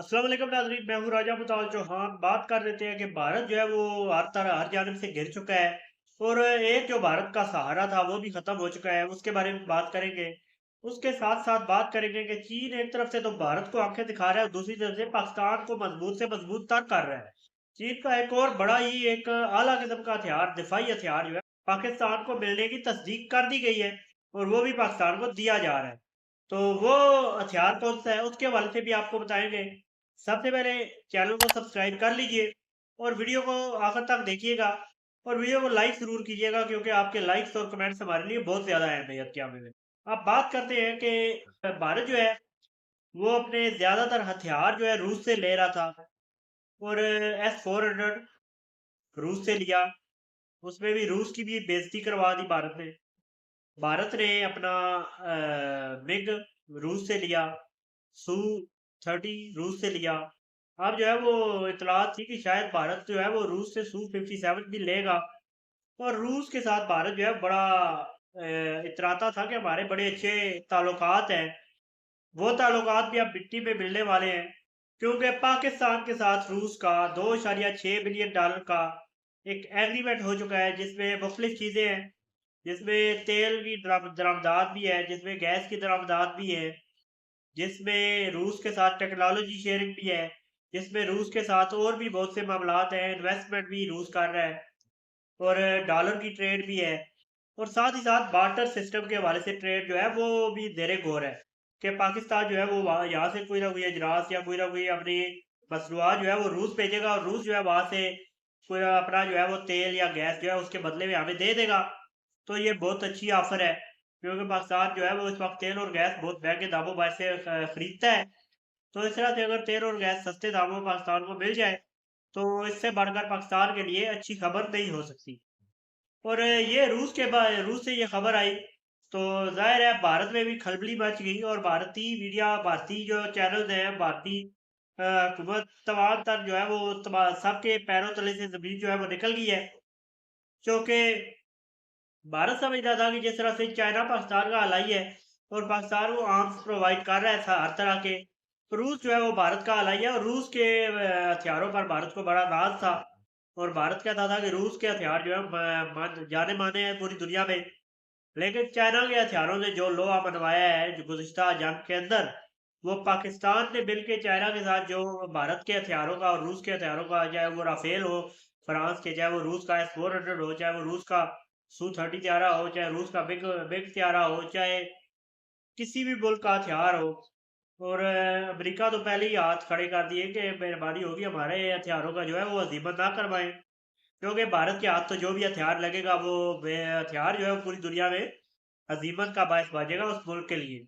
अस्सलाम वालेकुम नाज़रीन, मैं हूँ राजा मुताल चौहान। बात कर लेते हैं कि भारत जो है वो हर जानब से घिर चुका है और एक जो भारत का सहारा था वो भी खत्म हो चुका है। उसके बारे में बात करेंगे। उसके साथ साथ बात करेंगे कि चीन एक तरफ से तो भारत को आंखें दिखा रहा है और दूसरी तरफ से पाकिस्तान को मजबूत से मजबूत तर कर रहा है। चीन का एक और बड़ा ही एक आला किस्म का हथियार, दिफाई हथियार जो है पाकिस्तान को मिलने की तस्दीक कर दी गई है और वो भी पाकिस्तान को दिया जा रहा है। तो वो हथियार कौन सा है उसके हवाले से भी आपको बताएंगे। सबसे पहले चैनल को सब्सक्राइब कर लीजिए और वीडियो को आखिर तक देखिएगा और वीडियो को लाइक जरूर कीजिएगा क्योंकि आपके लाइक्स और कमेंट्स हमारे लिए बहुत ज्यादा अहमियत के हामिल है। अब बात करते हैं कि भारत जो है वो अपने ज्यादातर हथियार जो है रूस से ले रहा था और S-400 रूस से लिया। उसमें भी रूस की भी बेइज्जती करवा दी भारत ने। भारत ने अपना मिग रूस से लिया, सू 30 रूस से लिया। अब जो है वो इतलात थी कि शायद भारत जो है वो रूस से सू 57 भी लेगा और रूस के साथ भारत जो है बड़ा इतराता था कि हमारे बड़े अच्छे ताल्लुकात हैं। वो ताल्लुकात भी अब मिट्टी में मिलने वाले हैं क्योंकि पाकिस्तान के साथ रूस का 2.6 बिलियन डॉलर का एक एग्रीमेंट हो चुका है जिसमें मुख्तलिफ चीज़ें हैं, जिसमें तेल की दरामदात भी है, जिसमें गैस की दरामदात भी है, जिसमें रूस के साथ टेक्नोलॉजी शेयरिंग भी है, जिसमें रूस के साथ और भी बहुत से मामलात हैं, इन्वेस्टमेंट भी रूस कर रहा है और डॉलर की ट्रेड भी है और साथ ही साथ बार्टर सिस्टम के हवाले से ट्रेड जो है वो भी जेरे गौर है कि पाकिस्तान जो है वो यहाँ से कोई ना कोई अजरास या कोई ना कोई अपनी मसनूआत जो है वो रूस भेजेगा और रूस जो है वहां से कोई अपना जो है वो तेल या गैस जो है उसके बदले में हमें दे देगा। तो ये बहुत अच्छी ऑफर है क्योंकि पाकिस्तान जो है वो इस वक्त तेल और गैस बहुत महंगे दामों पर से खरीदता है। तो इस तरह से अगर तेल और गैस सस्ते दामों में पाकिस्तान को मिल जाए तो इससे बढ़कर पाकिस्तान के लिए अच्छी खबर नहीं हो सकती। और ये रूस से ये खबर आई तो जाहिर है भारत में भी खलबली मच गई और भारतीय मीडिया, भारतीय जो चैनल हैं, भारतीय हुकूमत तमाम तर जो है वो सबके पैरों तले से जमीन जो है वो निकल गई है क्योंकि भारत समझता था कि जिस तरह से चाइना पाकिस्तान का हलाई है और पाकिस्तान को आर्म्स प्रोवाइड कर रहा है हर तरह के, तो रूस जो है वो भारत का हलाई है और रूस के हथियारों पर भारत को बड़ा नाज था और भारत कहता था कि रूस के हथियार जो है जाने माने हैं पूरी दुनिया में। लेकिन चाइना के हथियारों से जो लोहा मनवाया है जो गुज़िश्ता जंग के अंदर, वो पाकिस्तान ने मिल के चाइना के साथ जो भारत के हथियारों का और रूस के हथियारों का, चाहे वो राफेल हो फ्रांस के, चाहे वो रूस का S-400 हो, चाहे वो रूस का Su-30 त्यारा हो, चाहे रूस का बिग बिग त्यारा हो, चाहे किसी भी मुल्क का हथियार हो। और अमेरिका तो पहले ही हाथ खड़े कर दिए कि मेहरबानी होगी हमारे हथियारों का जो है वो हज़ीमत ना करवाएं क्योंकि भारत के हाथ तो जो भी हथियार लगेगा वो हथियार जो है वो पूरी दुनिया में हज़ीमत का बायस बनेगा उस मुल्क के लिए।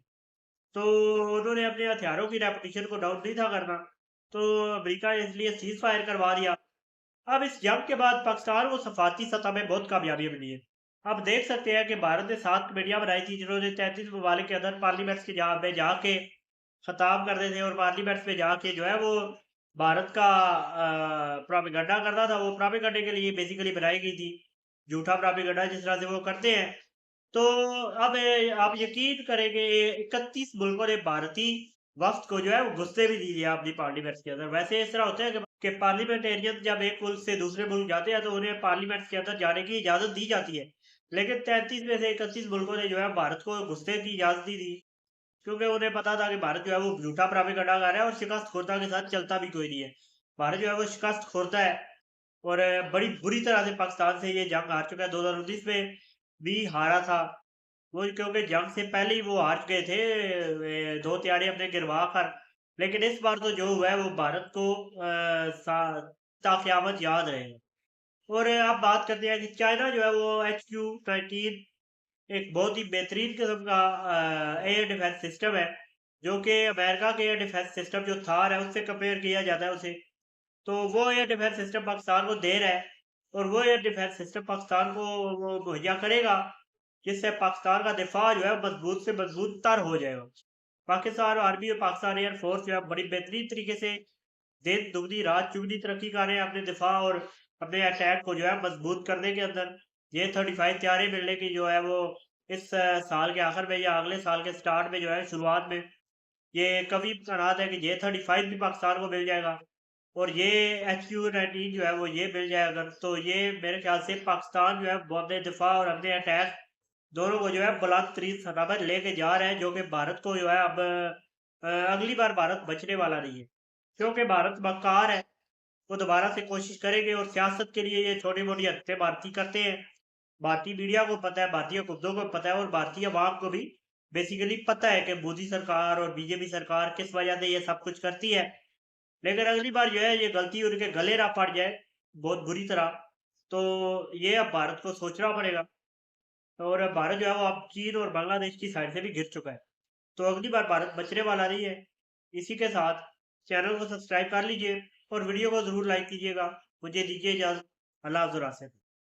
तो उन्होंने अपने हथियारों की रेपुटेशन को डाउन नहीं था करना, तो अमेरिका ने इसलिए सीज़ फायर करवा दिया। अब इस जंग के बाद पाकिस्तान को सफारती सतह में बहुत कामयाबी मिली है। आप देख सकते हैं कि भारत ने 7 कमेटियाँ बनाई थी जिन्होंने 33 ममालिक के अंदर पार्लियामेंट्स के में जाके खिताब करते थे और पार्लियामेंट्स में जाके जो है वो भारत का प्रोपेगेंडा करता था। वो प्रोपेगेंडे के लिए बेसिकली बनाई गई थी, झूठा प्रोपेगेंडा जिस तरह से वो करते हैं। तो अब आप यकीन करेंगे 31 मुल्कों ने भारतीय वफ़्द को जो है वो घुसने भी नहीं दिया अपनी पार्लियामेंट्स के अंदर। वैसे इस तरह होता है कि पार्लियामेंटेरियन जब एक मुल्क से दूसरे मुल्क जाते हैं तो उन्हें पार्लियामेंट्स के अंदर जाने की इजाज़त दी जाती है। लेकिन 33 में से 31 मुल्कों ने जो है भारत को घुसने की इजाज़त नहीं दी क्योंकि उन्हें पता था कि भारत जो है वो झूठा प्रोपेगेंडा कर रहा है और शिकस्त खोरता के साथ चलता भी कोई नहीं है। भारत जो है वो शिकस्त खोरता है और बड़ी बुरी तरह से पाकिस्तान से ये जंग हार चुका है। 2019 में भी हारा था। वो क्योंकि जंग से पहले ही वो हार गए थे 2 त्यारे अपने गिरवा कर। लेकिन इस बार तो जो हुआ है वो भारत को ता क़यामत याद रहेगा। और अब बात करते हैं कि चाइना जो है वो HQ-19 एक बहुत ही बेहतरीन किस्म का एयर डिफेंस सिस्टम है जो कि अमेरिका के एयर डिफेंस सिस्टम जो थार है उससे कंपेयर किया जाता है उसे। तो वो एयर डिफेंस सिस्टम पाकिस्तान को दे रहा है और वो एयर डिफेंस सिस्टम पाकिस्तान को वो मुहैया करेगा जिससे पाकिस्तान का दिफा जो है मजबूत से मजबूत तर हो जाएगा। पाकिस्तान आर्मी और पाकिस्तान एयर फोर्स जो है बड़ी बेहतरीन तरीके से दिन दुगनी रात चौगनी तरक्की कर रहे हैं अपने दिफा और अपने अटैक को जो है मजबूत करने के अंदर। ये 35 तैयारी मिलने की जो है वो इस साल के आखिर में या अगले साल के स्टार्ट में जो है शुरुआत में ये कभी कनात है कि J-35 भी पाकिस्तान को मिल जाएगा, और ये HQ-19 जो है वो ये मिल जाए अगर, तो ये मेरे ख्याल से पाकिस्तान जो है वो अपने दिफा और अपने अटैक दोनों को जो है बुलंद तरीन सतह पर लेके जा रहे हैं, जो कि भारत को जो है अब अगली बार भारत बचने वाला नहीं है, क्योंकि भारत मक्कार है। वो दोबारा से कोशिश करेंगे, और सियासत के लिए ये छोटी मोटी हरकतें भारतीय करते हैं। भारतीय मीडिया को पता है, भारतीय हुकूमतों को पता है, और भारतीय अवाम को भी बेसिकली पता है कि मोदी सरकार और बीजेपी सरकार किस वजह से ये सब कुछ करती है। लेकिन अगली बार जो है ये गलती उनके गले ना पड़ जाए बहुत बुरी तरह, तो ये अब भारत को सोचना पड़ेगा। और भारत जो है वो अब चीन और बांग्लादेश की साइड से भी घिर चुका है, तो अगली बार भारत बचने वाला नहीं है। इसी के साथ चैनल को सब्सक्राइब कर लीजिए और वीडियो को ज़रूर लाइक कीजिएगा। मुझे दीजिए इजाज़त। अल्लाह हाफ़िज़।